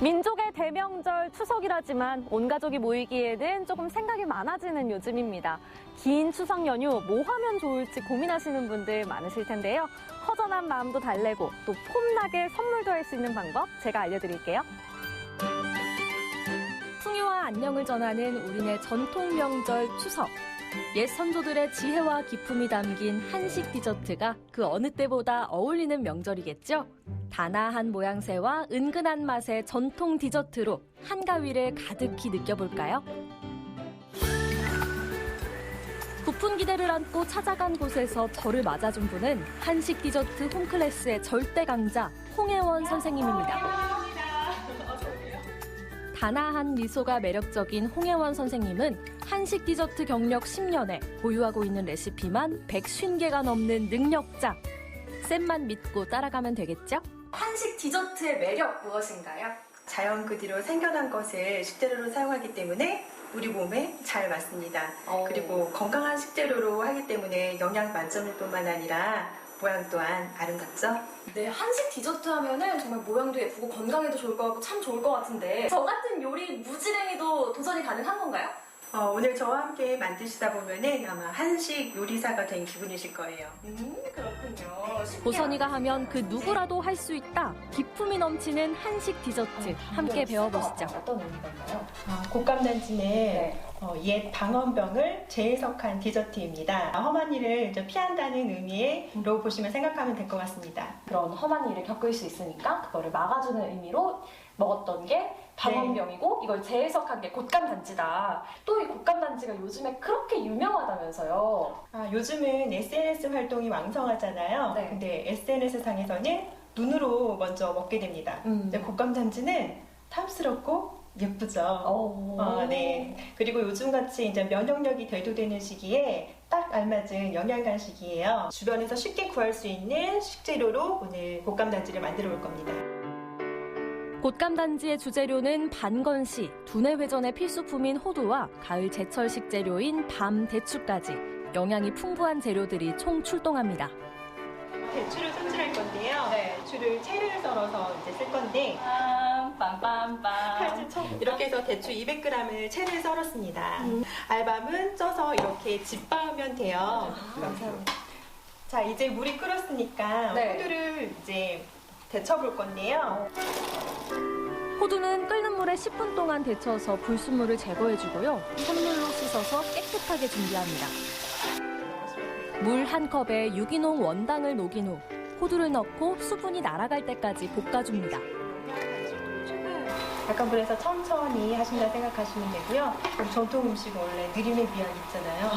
민족의 대명절 추석이라지만 온 가족이 모이기에는 조금 생각이 많아지는 요즘입니다. 긴 추석 연휴 뭐 하면 좋을지 고민하시는 분들 많으실 텐데요. 허전한 마음도 달래고 또 폼나게 선물도 할 수 있는 방법 제가 알려드릴게요. 풍요와 안녕을 전하는 우리네 전통 명절 추석. 옛 선조들의 지혜와 기품이 담긴 한식 디저트가 그 어느 때보다 어울리는 명절이겠죠? 단아한 모양새와 은근한 맛의 전통 디저트로 한가위를 가득히 느껴볼까요? 부푼 기대를 안고 찾아간 곳에서 저를 맞아준 분은 한식 디저트 홈클래스의 절대 강자 홍혜원 선생님입니다. 단아한 미소가 매력적인 홍혜원 선생님은 한식 디저트 경력 10년에 보유하고 있는 레시피만 150개가 넘는 능력자. 쌤만 믿고 따라가면 되겠죠? 한식 디저트의 매력 무엇인가요? 자연 그 뒤로 생겨난 것을 식재료로 사용하기 때문에 우리 몸에 잘 맞습니다. 그리고 건강한 식재료로 하기 때문에 영양 만점일 뿐만 아니라 모양 또한 아름답죠? 네, 한식 디저트 하면은 정말 모양도 예쁘고 건강에도 좋을 것 같고 참 좋을 것 같은데 저 같은 요리 무지랭이도 도전이 가능한 건가요? 오늘 저와 함께 만드시다 보면은 아마 한식 요리사가 된 기분이실 거예요. 그렇군요. 보선이가 하면 그 누구라도 할 수 있다. 기품이 넘치는 한식 디저트 함께 배워보시죠. 어떤 의미가 있나요? 곶감단지는 옛 방언병을 재해석한 디저트입니다. 험한 일을 피한다는 의미로 보시면 생각하면 될 것 같습니다. 그런 험한 일을 겪을 수 있으니까 그거를 막아주는 의미로 먹었던 게 방언병이고 이걸 재해석한 게 곶감단지다. 또 이 곶감단지가 요즘에 그렇게 유명하다면서요. 요즘은 SNS 활동이 왕성하잖아요. 근데 SNS상에서는 눈으로 먼저 먹게 됩니다. 곶감단지는 탐스럽고 예쁘죠. 네. 그리고 요즘같이 이제 면역력이 대두되는 시기에 딱 알맞은 영양 간식이에요. 주변에서 쉽게 구할 수 있는 식재료로 오늘 곶감단지를 만들어 볼 겁니다. 곶감단지의 주재료는 반건시, 두뇌회전의 필수품인 호두와 가을 제철 식재료인 밤, 대추까지 영양이 풍부한 재료들이 총 출동합니다. 대추를 손질할 건데요. 대추를 채를 썰어서 이제 쓸 건데 빰빰빰 이렇게 해서 대추 200g을 채를 썰었습니다. 알밤은 쪄서 이렇게 집바우면 돼요. 감사합니다. 자, 이제 물이 끓었으니까 호두를 이제 데쳐볼 건데요. 호두는 끓는 물에 10분 동안 데쳐서 불순물을 제거해주고요. 찬물로 씻어서 깨끗하게 준비합니다. 물 1컵에 유기농 원당을 녹인 후 호두를 넣고 수분이 날아갈 때까지 볶아줍니다. 약간 불에서 천천히 하신다 생각하시면 되고요. 우리 전통 음식은 원래 느림의 미학이 있잖아요.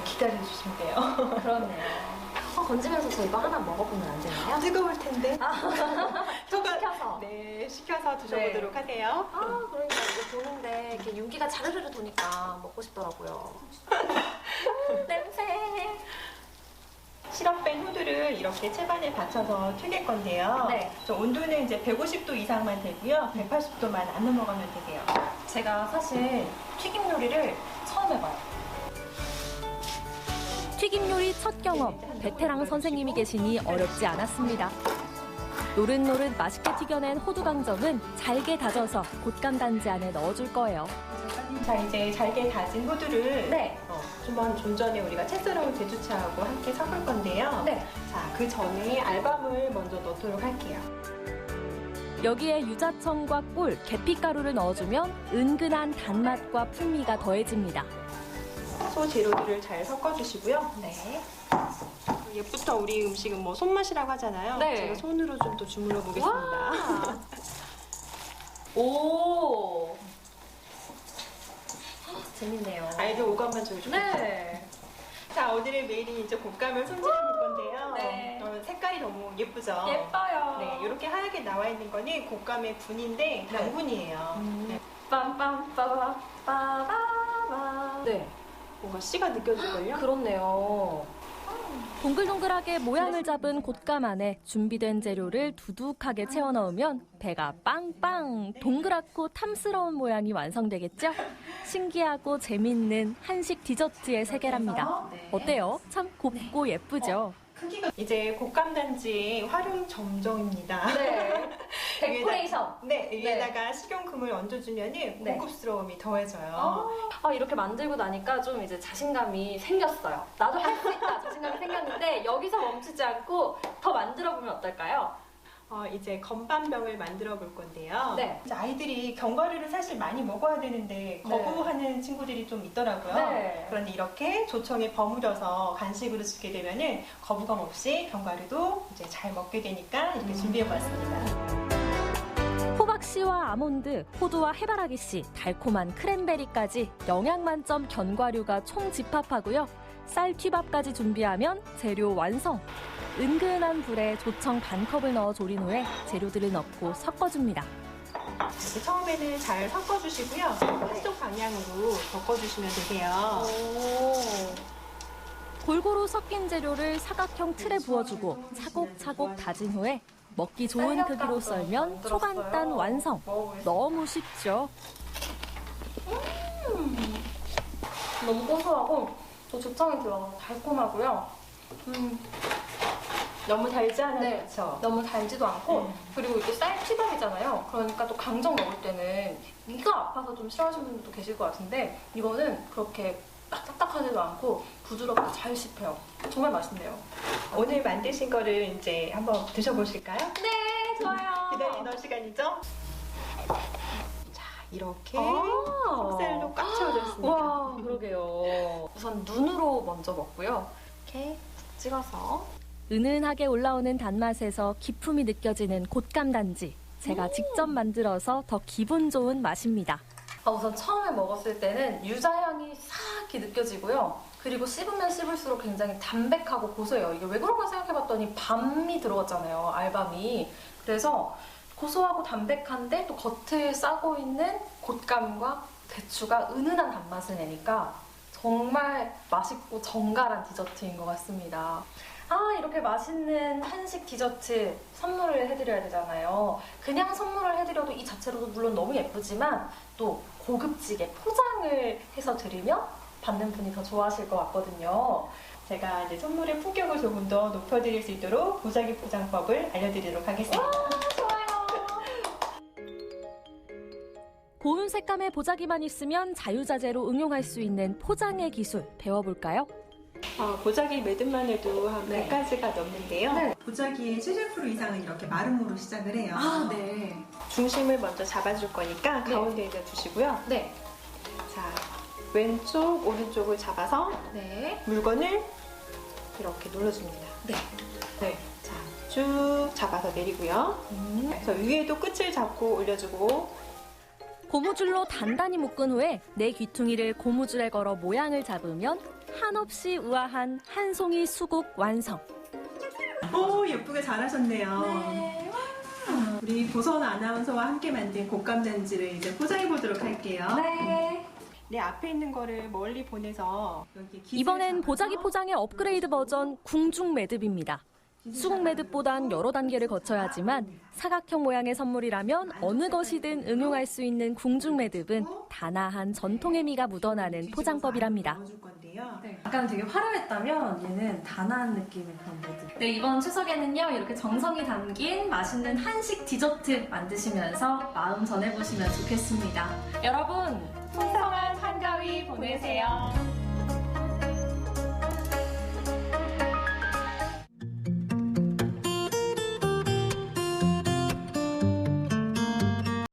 기다려주시면 돼요. 그렇네요. 건지면서 저 이거 하나 먹어보면 안 되나요? 뜨거울 텐데. 시켜서. 네, 시켜서 드셔보도록 하세요. 그러니까 이거 보는데 이렇게 윤기가 자르르르 도니까 먹고 싶더라고요. 냄새. 시럽 뺀 호두를 이렇게 채반에 받쳐서 튀길 건데요. 저 온도는 이제 150도 이상만 되고요. 180도만 안 넘어가면 되세요. 제가 사실 튀김 요리를 처음 해봐요. 튀김 요리 첫 경험, 베테랑 선생님이 계시니 어렵지 않았습니다. 노릇노릇 맛있게 튀겨낸 호두 강정은 잘게 다져서 곶감단지 안에 넣어줄 거예요. 자, 이제 잘게 다진 호두를 좀 전에 우리가 채 썰어온 대추차하고 함께 섞을 건데요. 자, 그 전에 알밤을 먼저 넣도록 할게요. 여기에 유자청과 꿀, 계피가루를 넣어주면 은근한 단맛과 풍미가 더해집니다. 소 재료들을 잘 섞어주시고요. 예부터 우리 음식은 뭐 손맛이라고 하잖아요. 제가 손으로 좀 또 주물러 보겠습니다. 오, 재밌네요. 아이들 오감만 저희 좋겠어요. 자, 오늘의 메일이 이제 곶감을 손질해 볼 건데요. 색깔이 너무 예쁘죠? 예뻐요. 네, 이렇게 하얗게 나와 있는 거는 곶감의 분인데 당분이에요. 빰빰빠바빠바바. 뭔가 씨가 느껴질걸요? 그렇네요. 동글동글하게 모양을 잡은 곶감 안에 준비된 재료를 두둑하게 채워 넣으면 배가 빵빵 동그랗고 탐스러운 모양이 완성되겠죠? 신기하고 재밌는 한식 디저트의 세계랍니다. 어때요? 참 곱고 예쁘죠? 이제 곶감단지의 활용 점정입니다. 데코레이션. 위에다가 식용금을 얹어주면 고급스러움이 더해져요. 이렇게 만들고 나니까 좀 이제 자신감이 생겼어요. 나도 할 수 있다 자신감이 생겼는데 여기서 멈추지 않고 더 만들어 보면 어떨까요? 이제 건반병을 만들어 볼 건데요. 이제 아이들이 견과류를 사실 많이 먹어야 되는데 거부하는 친구들이 좀 있더라고요. 그런데 이렇게 조청에 버무려서 간식으로 주게 되면은 거부감 없이 견과류도 이제 잘 먹게 되니까 이렇게 준비해 봤습니다. 호박씨와 아몬드, 호두와 해바라기씨, 달콤한 크랜베리까지 영양 만점 견과류가 총 집합하고요. 쌀튀밥까지 준비하면 재료 완성! 은근한 불에 조청 반컵을 넣어 졸인 후에 재료들을 넣고 섞어줍니다. 이렇게 처음에는 잘 섞어주시고요. 한쪽 방향으로 섞어주시면 되세요. 골고루 섞인 재료를 사각형 틀에 부어주고 차곡차곡 다진 후에 먹기 좋은 크기로 썰면 초간단 완성! 너무 쉽죠? 너무 고소하고 또 조청이 들어가서 달콤하고요. 너무 달지 않아요? 그렇죠? 너무 달지도 않고 그리고 이게 쌀튀밥이잖아요. 그러니까 또 강정 먹을 때는 이가 아파서 좀 싫어하시는 분들도 계실 것 같은데 이거는 그렇게 딱 딱딱하지도 않고 부드럽게 잘 씹혀요. 정말 맛있네요. 오늘 만드신 거를 이제 한번 드셔보실까요? 네, 좋아요. 기다리던 시간이죠? 자, 이렇게 속살도 꽉 채워졌습니다. 와, 그러게요. 우선 눈으로 먼저 먹고요. 이렇게 찍어서. 은은하게 올라오는 단맛에서 기품이 느껴지는 곶감단지. 제가 직접 만들어서 더 기분 좋은 맛입니다. 우선 처음에 먹었을 때는 유자향이 싹 느껴지고요. 그리고 씹으면 씹을수록 굉장히 담백하고 고소해요. 이게 왜 그런가 생각해봤더니 밤이 들어갔잖아요. 알밤이. 그래서 고소하고 담백한데 또 겉에 싸고 있는 곶감과 대추가 은은한 단맛을 내니까 정말 맛있고 정갈한 디저트인 것 같습니다. 이렇게 맛있는 한식 디저트 선물을 해드려야 되잖아요. 그냥 선물을 해드려도 이 자체로도 물론 너무 예쁘지만 또 고급지게 포장을 해서 드리면 받는 분이 더 좋아하실 것 같거든요. 제가 이제 선물의 품격을 조금 더 높여드릴 수 있도록 보자기 포장법을 알려드리도록 하겠습니다. 고운 색감의 보자기만 있으면 자유자재로 응용할 수 있는 포장의 기술 배워볼까요? 보자기 매듭만 해도 한 100가지가 넘는데요. 네. 보자기의 70% 이상은 이렇게 마름모로 시작을 해요. 네. 중심을 먼저 잡아줄 거니까 가운데에다 두시고요. 네. 자, 왼쪽, 오른쪽을 잡아서 물건을 이렇게 눌러줍니다. 네. 자, 쭉 잡아서 내리고요. 그래서 위에도 끝을 잡고 올려주고 고무줄로 단단히 묶은 후에 내 귀퉁이를 고무줄에 걸어 모양을 잡으면 한없이 우아한 한 송이 수국 완성. 오, 예쁘게 잘하셨네요. 우리 보선 아나운서와 함께 만든 곶감단지를 이제 포장해 보도록 할게요. 내 앞에 있는 거를 멀리 보내서 여기 이번엔 보자기 포장의 업그레이드 버전 궁중 매듭입니다. 수국 매듭보단 여러 단계를 거쳐야 하지만 사각형 모양의 선물이라면 어느 것이든 응용할 수 있는 궁중 매듭은 단아한 전통의 미가 묻어나는 포장법이랍니다. 약간 되게 화려했다면 얘는 단아한 느낌의 그런 매듭. 네, 이번 추석에는요 이렇게 정성이 담긴 맛있는 한식 디저트 만드시면서 마음 전해보시면 좋겠습니다. 여러분 풍성한 한가위 보내세요.